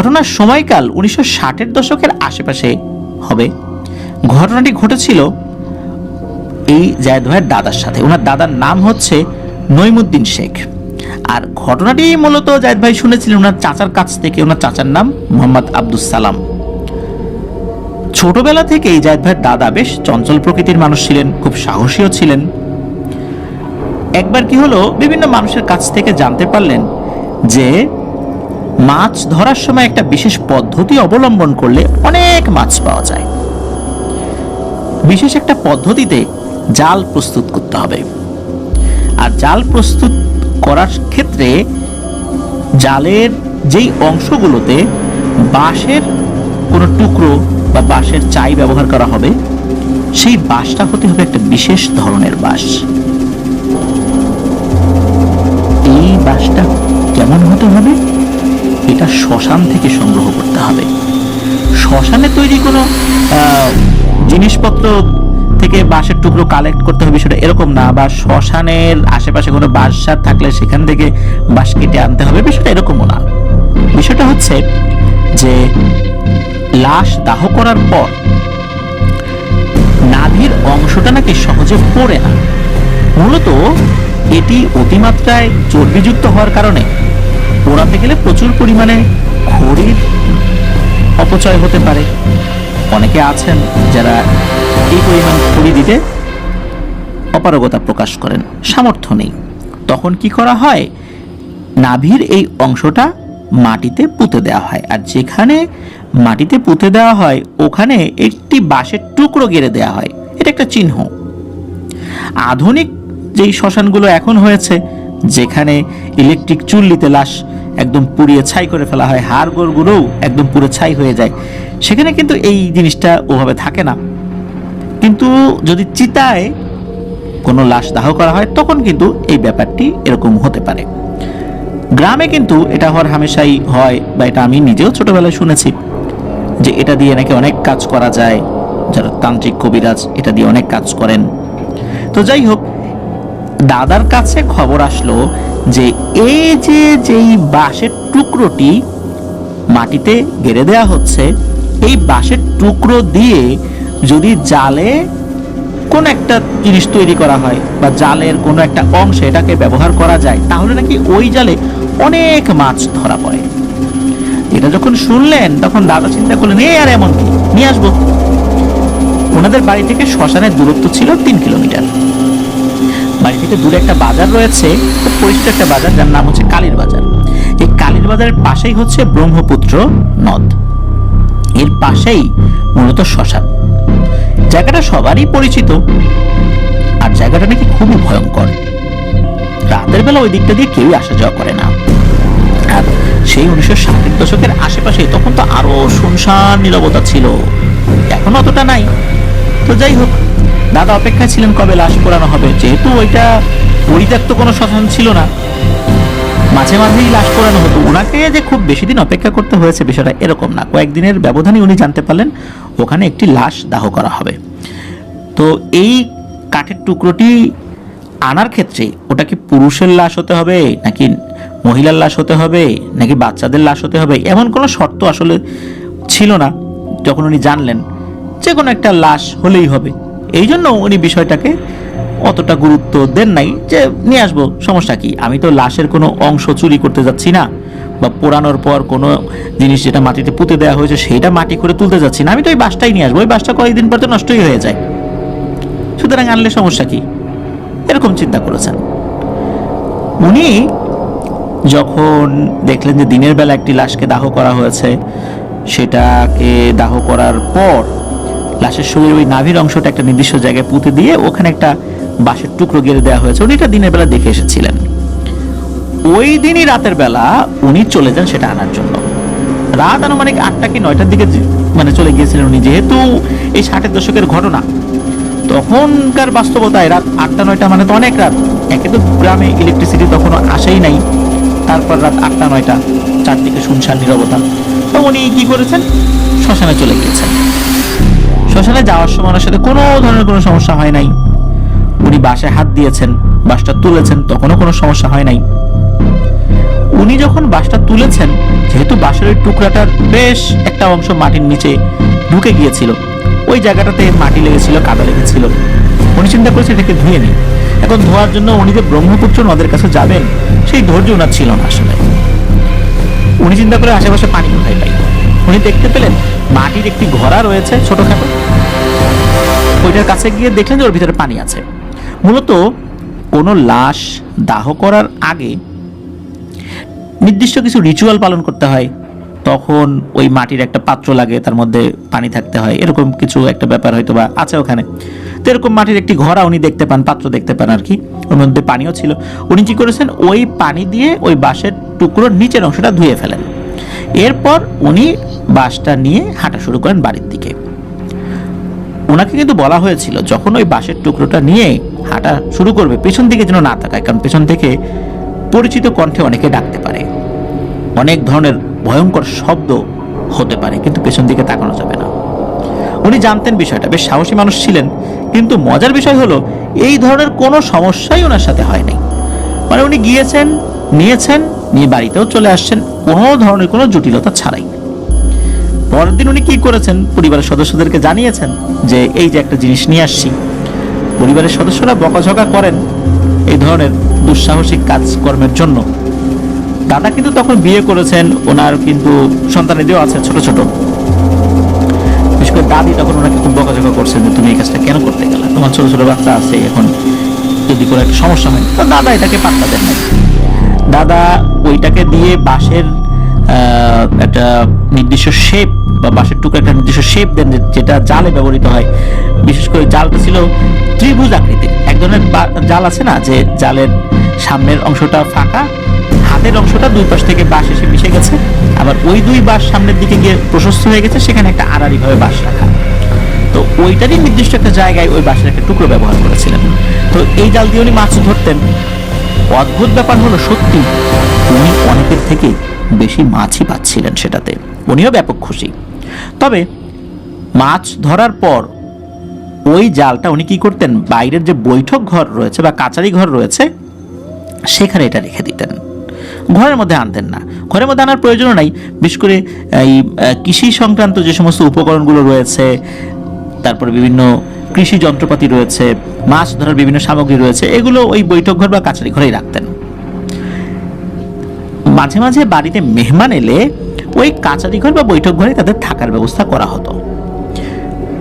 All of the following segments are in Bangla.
ঘটনার সময়কাল 1960-এর দশকের আশেপাশে হবে। ঘটনাটি ঘটেছিল এই জায়েদ ভাইয়ের দাদার সাথে। ওনার দাদার নাম হচ্ছে নইমুদ্দিন শেখ। আর ঘটনাটি মূলত জায়েদ ভাই শুনেছিলেন ওনার চাচার কাছ থেকে। ওনার চাচার নাম মোহাম্মদ আব্দুস সালাম। ছোটবেলা থেকেই জায়েদ ভাইয়ের দাদা বেশ চঞ্চল প্রকৃতির মানুষ ছিলেন, খুব সাহসীও ছিলেন। একবার কি হলো, বিভিন্ন মানুষের কাছ থেকে জানতে পারলেন যে মাছ ধরার সময় একটা বিশেষ পদ্ধতি অবলম্বন করলে অনেক মাছ পাওয়া যায়। বিশেষ একটা পদ্ধতিতে জাল প্রস্তুত করতে হবে। আর জাল প্রস্তুত করার ক্ষেত্রে জালের যেই অংশগুলোতে বাঁশের কোনো টুকরো বা বাঁশের চাই ব্যবহার করা হবে, সেই বাঁশটা হতে হবে একটা বিশেষ ধরনের বাঁশ। এই বাঁশটা কেমন হতে হবে? এটা শ্মশান থেকে সংগ্রহ করতে হবে। শ্মশানে তৈরি কোনো জিনিসপত্র থেকে বাঁশের টুকরো কালেক্ট করতে হবে সেটা এরকম না, বা শ্মশানের আশেপাশে কোনো বাঁশঝাড় থাকলে সেখান থেকে বাঁশ কেটে আনতে হবে, বিষয়টা এরকমও না। বিষয়টা হচ্ছে যে লাশ দাহ করার পর নাভির অংশটা নাকি সহজে পড়ে না। মূলত এটি অতিমাত্রায় চর্বিযুক্ত হওয়ার কারণে পোড়াতে গেলে প্রচুর পরিমাণে খড়ির অপচয় হতে পারে। অনেকে আছেন যারা এই পরিমাণ খড়ি দিতে অপারগতা প্রকাশ করেন, সামর্থ্য নেই। তখন কি করা হয়, নাভির এই অংশটা মাটিতে পুঁতে দেওয়া হয়। আর যেখানে মাটিতে পুঁতে দেওয়া হয় ওখানে একটি বাঁশের টুকরো গেড়ে দেওয়া হয়। এটা একটা চিহ্ন। আধুনিক যেই শ্মশানগুলো এখন হয়েছে, যেখানে ইলেকট্রিক চুল্লিতে লাশ একদম পুড়িয়ে ছাই করে ফেলা হয়, হাড়গোড়গুলোও একদম পুরো ছাই হয়ে যায়, সেখানে কিন্তু এই জিনিসটা ওভাবে থাকে না। কিন্তু যদি চিতায় কোনো লাশ দাহ করা হয় তখন কিন্তু এই ব্যাপারটি এরকম হতে পারে। গ্রামে কিন্তু এটা হওয়ার হামেশাই হয়, বা এটা আমি নিজেও ছোটবেলায় শুনেছি যে এটা দিয়ে নাকি অনেক কাজ করা যায়। যারা তান্ত্রিক কবিরাজ এটা দিয়ে অনেক কাজ করেন। তো যাই হোক, দাদার কাছে খবর আসলো যে এই যেই বাঁশের টুকরোটি মাটিতে গেড়ে দেওয়া হচ্ছে, এই বাঁশের টুকরো দিয়ে যদি জালে কোন একটা জিনিস তৈরি করা হয় বা জালের কোনো একটা অংশে এটাকে ব্যবহার করা যায়, তাহলে নাকি ওই জালে অনেক মাছ ধরা পড়ে। এটা যখন শুনলেন তখন দাদা চিন্তা করলেন, আর এমন কি, নিয়ে আসবো। ওনাদের বাড়ি থেকে শ্মশানের দূরত্ব ছিল 3 কিলোমিটার। বাড়ি থেকে দূরে একটা বাজার রয়েছে, খুব পরিচিত একটা বাজার, যার নাম হচ্ছে কালীর বাজার। এই কালীর বাজারের পাশেই হচ্ছে ব্রহ্মপুত্র নদ। এর পাশেই মূলত শ্মশান। জায়গাটা সবারই পরিচিত, আর জায়গাটা নাকি খুবই ভয়ঙ্কর। রাতের বেলা ওই দিকটা দিয়ে কেউই আসা যাওয়া করে না। আর সেই 1960-এর দশকের আশেপাশে তখন তো আরো শুনশান নীরবতা ছিল, এখন অতটা নাই। তো যাই হোক, দাদা অপেক্ষায় ছিলেন কবে লাশ পোড়ানো হবে। যেহেতু ওইটা পরিত্যক্ত কোনো শ্মশান ছিল না, মাঝে মাঝেই লাশ পোড়ানো হতো। ওনাকে যে খুব বেশি দিন অপেক্ষা করতে হয়েছে বিষয়টা এরকম না। কয়েকদিনের ব্যবধানে উনি জানতে পারলেন ওখানে একটি লাশ দাহ করা হবে। তো এই কাঠের টুকরোটি আনার ক্ষেত্রে ওটা কি পুরুষের লাশ হতে হবে, নাকি মহিলার লাশ হতে হবে, নাকি বাচ্চাদের লাশ হতে হবে, এমন কোনো শর্ত আসলে ছিল না। যখন উনি জানলেন যে কোনো একটা লাশ হলেই হবে, এই জন্য উনি বিষয়টাকে অতটা গুরুত্ব দেন নাই, যে নিয়ে আসবো, সমস্যা কি, আমি তো লাশের কোনো অংশ চুরি করতে যাচ্ছি না, বা পোড়ানোর পর কোনো জিনিস যেটা মাটিতে পুঁতে দেওয়া হয়েছে সেইটা মাটি করে তুলতে যাচ্ছি না, আমি তো ওই বাসটাই নিয়ে আসবো। ওই বাসটা কয়েকদিন পর তো নষ্টই হয়ে যায়, সুতরাং আনলে সমস্যা কি, এরকম চিন্তা করেছেন। উনি যখন দেখলেন যে দিনের বেলা একটি লাশকে দাহ করা হয়েছে, সেটাকে দাহ করার পর লাশের শরীরে ওই নাভির অংশটা একটা নির্দিষ্ট জায়গায় পুঁতে দিয়ে ওখানে একটা বাঁশের টুকরো গেড়ে দেওয়া হয়েছে, উনি এটা দিনের বেলা দেখে এসেছিলেন। ওই দিনই রাতের বেলা উনি চলে যান সেটা আনার জন্য। রাত আনুমানিক 8টা কি 9টার দিকে চলে গিয়েছিলেন উনি। যেহেতু এই 60-এর দশকের ঘটনা, তখনকার বাস্তবতায় রাত 8টা 9টা মানে তো অনেক রাত। একে তো গ্রামে ইলেকট্রিসিটি তখনও আসেই নাই, তারপর রাত 8টা 9টা, চারদিকে শুনশান নীরবতা। তো উনি কি করেছেন, শ্মশানে চলে গিয়েছেন। শ্মশানে যাওয়ার সময় ওনার সাথে কোনো ধরনের কোনো সমস্যা হয় নাই। উনি বাসায় হাত দিয়েছেন, বাসটা তুলেছেন, তখনও কোনো সমস্যা হয় নাই। উনি যখন বাঁশটা তুলেছেন, যেহেতু বাঁশের ওই টুকরাটার বেশ একটা অংশ মাটির নিচে ঢুকে গিয়েছিল, ওই জায়গাটাতে মাটি লেগেছিল, কাদা লেগেছিল, উনি চিন্তা করেছে এটাকে ধুয়ে নিই। এখন ধোয়ার জন্য উনি যে ব্রহ্মপুত্র নদের কাছে যাবেন সেই ধৈর্য ওনার ছিল না আসলে। উনি চিন্তা করে আশেপাশে পানি কোথায় পাই। উনি দেখতে পেলেন মাটির একটি ঘড়া রয়েছে ছোটখাটো, ওইটার কাছে গিয়ে দেখলেন যে ওর ভিতরে পানি আছে। মূলত কোনো লাশ দাহ করার আগে নির্দিষ্ট কিছু রিচুয়াল পালন করতে হয়, তখন ওই মাটির একটা পাত্র লাগে, তার মধ্যে পানি থাকতে হয়, এরকম কিছু একটা ব্যাপার হয়তো বা আছে ওখানে। তো এরকম মাটির একটি ঘড়া উনি দেখতে পান, পাত্র দেখতে পান আর কি, ওর মধ্যে পানিও ছিল। উনি কি করেছেন, ওই পানি দিয়ে ওই বাঁশের টুকরোর নিচের অংশটা ধুয়ে ফেলেন। এরপর উনি বাঁশটা নিয়ে হাঁটা শুরু করেন বাড়ির দিকে। ওনাকে কিন্তু বলা হয়েছিল যখন ওই বাঁশের টুকরোটা নিয়ে হাঁটা শুরু করবে পেছন দিকে যেন না তাকায়, কারণ পেছন থেকে পরিচিত কণ্ঠে অনেকে ডাকতে পারে, অনেক ধরনের ভয়ঙ্কর শব্দ হতে পারে, কিন্তু পেছন দিকে তাকানো যাবে না। উনি জানতেন বিষয়টা, বেশ সাহসী মানুষ ছিলেন। কিন্তু মজার বিষয় হলো এই ধরনের কোনো সমস্যাই ওনার সাথে হয়নি। মানে উনি গিয়েছেন, নিয়েছেন, নিয়ে বাড়িতেও চলে আসছেন, কোনো ধরনের কোনো জটিলতা ছাড়াই। পরের দিন উনি কি করেছেন, পরিবারের সদস্যদেরকে জানিয়েছেন যে এই যে একটা জিনিস নিয়ে আসছি। পরিবারের সদস্যরা বকাঝকা করেন এই ধরনের দুঃসাহসিক কাজকর্মের জন্য। দাদা কিন্তু তখন বিয়ে করেছেন, ওনার কিন্তু সন্তানেরও আছে ছোট ছোট। বিশেষ করে দাদি তখন ওনাকে খুব বকাঝকা করছেন যে তুমি এই কাজটা কেন করতে গেলে, তোমার ছোট ছোট বাচ্চা আছে, এখন যদি কোনো একটা সমস্যা হয়। তো দাদা এটাকে পাত্তা দেন নাই। দাদা ওইটাকে দিয়ে বাঁশের একটা নির্দিষ্ট শেপ বা বাঁশের টুকরা একটা নির্দিষ্ট শেপ দেন, যেটা জালে ব্যবহৃত হয়। বিশেষ করে জালটা ছিল ত্রিভুজ আকৃতির। এক ধরনের জাল আছে না, যে জালের সামনের অংশটা ফাঁকা, হাতের অংশটা দুই পাশ থেকে বাঁশ এসে মিশে গেছে, আবার ওই দুই বাঁশ সামনের দিকে গিয়ে প্রশস্ত হয়ে গেছে, সেখানে একটা আড়াআড়ি ভাবে বাঁশ রাখা। তো ওইটারই নির্দিষ্ট একটা জায়গায় ওই বাঁশের একটা টুকরো ব্যবহার করেছিলেন। তো এই জাল দিয়ে উনি মাছ ধরতেন। অদ্ভুত ব্যাপার হলো, সত্যি উনি অনেকের থেকে বেশি মাছই পাচ্ছিলেন সেটাতে, উনিও ব্যাপক খুশি। তবে মাছ ধরার পর ওই জালটা উনি কি করতেন, বাইরের যে বৈঠক ঘর রয়েছে বা কাচারি ঘর রয়েছে সেখানে এটা রেখে দিতেন, ঘরের মধ্যে আনতেন না। ঘরের মধ্যে আনার প্রয়োজনও নাই। বিশেষ করে এই কৃষি সংক্রান্ত যে সমস্ত উপকরণগুলো রয়েছে, তারপরে বিভিন্ন কৃষি যন্ত্রপাতি রয়েছে, মাছ ধরার বিভিন্ন সামগ্রী রয়েছে, এগুলো ওই বৈঠক ঘর বা কাচারি ঘরেই রাখতেন। মাঝে মাঝে বাড়িতে মেহমান এলে ওই কাচারি ঘর বা বৈঠক ঘরে তাদের থাকার ব্যবস্থা করা হতো।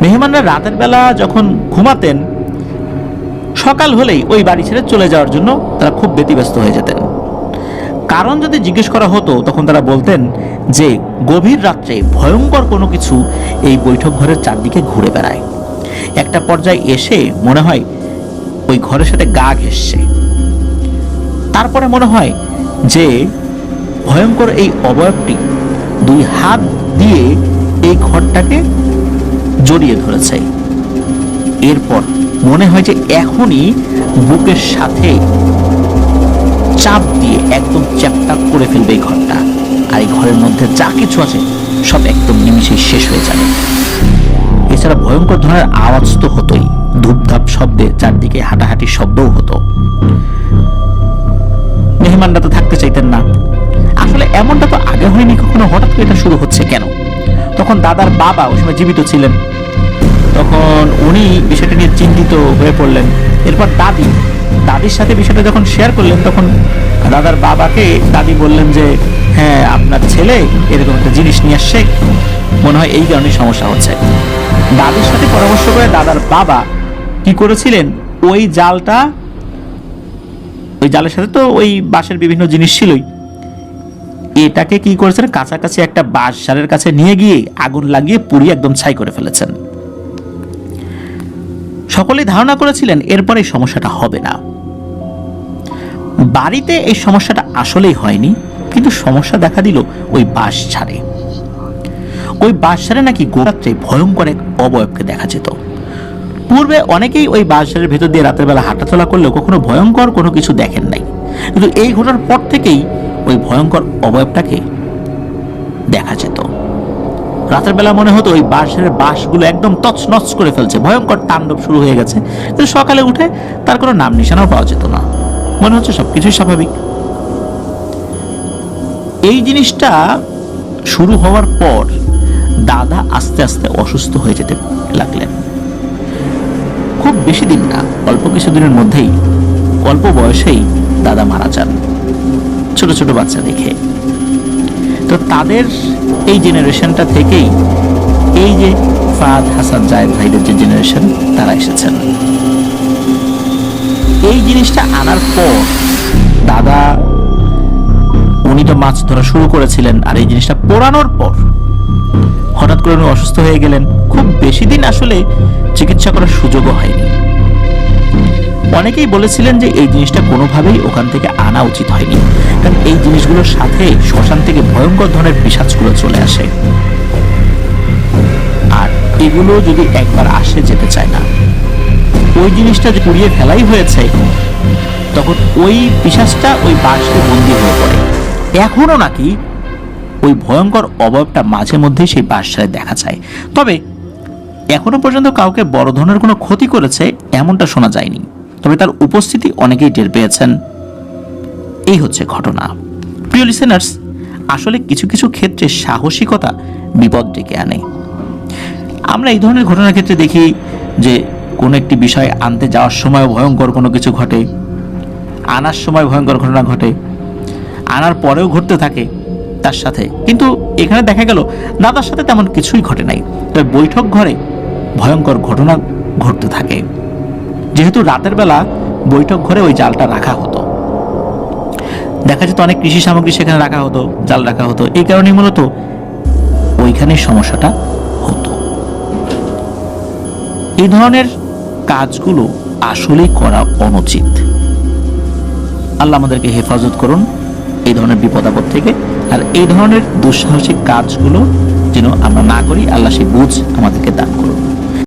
মেহমানরা রাতের বেলা যখন ঘুমাতেন, সকাল হলেই ওই বাড়ি ছেড়ে চলে যাওয়ার জন্য তারা খুব ব্যতিব্যস্ত হয়ে যেতেন। কারণ যদি জিজ্ঞেস করা হতো, তখন তারা বলতেন যে গভীর রাত্রে ভয়ঙ্কর কোনো কিছু এই বৈঠক ঘরের চারদিকে ঘুরে বেড়ায়। একটা পর্যায়ে এসে মনে হয় ওই ঘরের সাথে গা ঘেঁষছে। তারপরে মনে হয় যে ভয়ঙ্কর এই অবয়বটি দুই হাত দিয়ে এই ঘরটাকে জড়িয়ে ধরেছে। এরপর মনে হয় যে এখনই বুকের সাথে চাপ দিয়ে একদম চ্যাপটা করে ফেলবে এই ঘরটা, আর এই ঘরের মধ্যে যা কিছু আছে সব একদম নিমিষে শেষ হয়ে যাবে। এছাড়া ভয়ঙ্কর ধরনের আওয়াজ তো হতোই, ধূপধাপ শব্দে চারদিকে হাঁটাহাঁটির শব্দও হতো। মেহমানরা তো থাকতে চাইতেন না। আসলে এমনটা তো আগে হয়নি কখনো, হঠাৎ করে এটা শুরু হচ্ছে কেন? তখন দাদার বাবা ওই সময় জীবিত ছিলেন, তখন উনি বিষয়টা নিয়ে চিন্তিত হয়ে পড়লেন। এরপর দাদির সাথে বিষয়টা যখন শেয়ার করলেন, তখন দাদার বাবাকে দাদি বললেন যে হ্যাঁ, আপনার ছেলে এরকম একটা জিনিস নিয়ে আসছে, মনে হয় এই কারণে সমস্যা হচ্ছে। দাদির সাথে পরামর্শ করে দাদার বাবা কি করেছিলেন, ওই জালের সাথে তো ওই বাঁশের বিভিন্ন জিনিস ছিলই, এটাকে কি করেছেন, কাছাকাছি একটা বাঁশ ঝাড়ের কাছে নিয়ে গিয়ে আগুন লাগিয়ে পুড়িয়ে একদম ছাই করে ফেলেছেন। সকলেই ধারণা করেছিলেন এরপরে এই সমস্যাটা হবে না। বাড়িতে এই সমস্যাটা আসলেই হয়নি, কিন্তু সমস্যা দেখা দিল ওই বাঁশ ঝাড়ে। ওই বাঁশ ঝাড়ে নাকি গোরাত্রে ভয়ঙ্কর এক অবয়বকে দেখা যেত। পূর্বে অনেকেই ওই বাঁশ ঝাড়ের ভেতর দিয়ে রাতের বেলা হাঁটাচলা করলেও কখনো ভয়ঙ্কর কোনো কিছু দেখেন নাই, কিন্তু এই ঘটনার পর থেকেই ওই ভয়ঙ্কর অবয়বটাকে দেখা যেত। রাতের বেলা মনে হতো ওই বাঁশের বাঁশগুলো একদম তছনছ করে ফেলছে, ভয়ঙ্কর তাণ্ডব শুরু হয়ে গেছে। কিন্তু সকালে উঠে তার কোনো নাম নিশানাও পাওয়া যেত না, মনে হচ্ছে সবকিছুই স্বাভাবিক। এই জিনিসটা শুরু হওয়ার পর দাদা আস্তে আস্তে অসুস্থ হয়ে যেতে লাগলেন। খুব বেশি দিন না, অল্প কিছুদিনের মধ্যেই, অল্প বয়সেই দাদা মারা যান, ছোট ছোট বাচ্চা দেখে। তো তাদের এই জেনারেশনটা থেকেই এই যে ফাহাদ হাসান জায়েদ ভাইদের যে জেনারেশন, তারা এসেছেন। এই জিনিসটা আনার পর দাদা, উনি তো মাছ ধরা শুরু করেছিলেন, আর এই জিনিসটা পোড়ানোর পর হঠাৎ করে উনি অসুস্থ হয়ে গেলেন। খুব বেশি দিন আসলে চিকিৎসা করার সুযোগও হয়নি। অনেকেই বলেছিলেন যে এই জিনিসটা কোনোভাবেই ওখান থেকে আনা উচিত হয়নি, কারণ এই জিনিসগুলোর সাথে শ্মশান থেকে ভয়ঙ্কর ধরনের পিশাচগুলো চলে আসে, আর এগুলো যদি একবার আসে যেতে চায় না। ওই জিনিসটা যে পুড়িয়ে ফেলাই হয়েছে, তখন ওই পিশাচটা ওই বাঁশে বন্দী হয়ে পড়ে। এখনো নাকি ওই ভয়ঙ্কর অবয়বটা মাঝে মধ্যেই সেই বাসায় দেখা যায়, তবে এখনো পর্যন্ত কাউকে বড় ধরনের কোনো ক্ষতি করেছে এমনটা শোনা যায়নি। তবে তার উপস্থিতি অনেকেই টের পেয়েছেন। এই হচ্ছে ঘটনা। প্রিয় লিসেনার্স, আসলে কিছু কিছু ক্ষেত্রে সাহসিকতা বিপদ ডেকে আনে। আমরা এই ধরনের ঘটনার ক্ষেত্রে দেখি যে কোনো একটি বিষয় আনতে যাওয়ার সময় ভয়ঙ্কর কোনো কিছু ঘটে, আনার সময় ভয়ঙ্কর ঘটনা ঘটে, আনার পরেও ঘটতে থাকে তার সাথে। কিন্তু এখানে দেখা গেল দাদার সাথে তেমন কিছুই ঘটে নাই, তবে বৈঠক ঘরে ভয়ঙ্কর ঘটনা ঘটতে থাকে। যেহেতু রাতের বেলা বৈঠক ঘরে ওই জালটা রাখা হতো, দেখা যেত অনেক কৃষি সামগ্রী সেখানে রাখা হতো, জাল রাখা হতো, এই কারণে মূলত ওইখানে সমস্যাটা হতো। এই ধরনের কাজগুলো আসলেই করা অনুচিত। আল্লাহ আমাদেরকে হেফাজত করুন এই ধরনের বিপদ আপদ থেকে, আর এই ধরনের দুঃসাহসিক কাজগুলো যেন আমরা না করি, আল্লাহ সেই বুঝ আমাদেরকে দান করুন।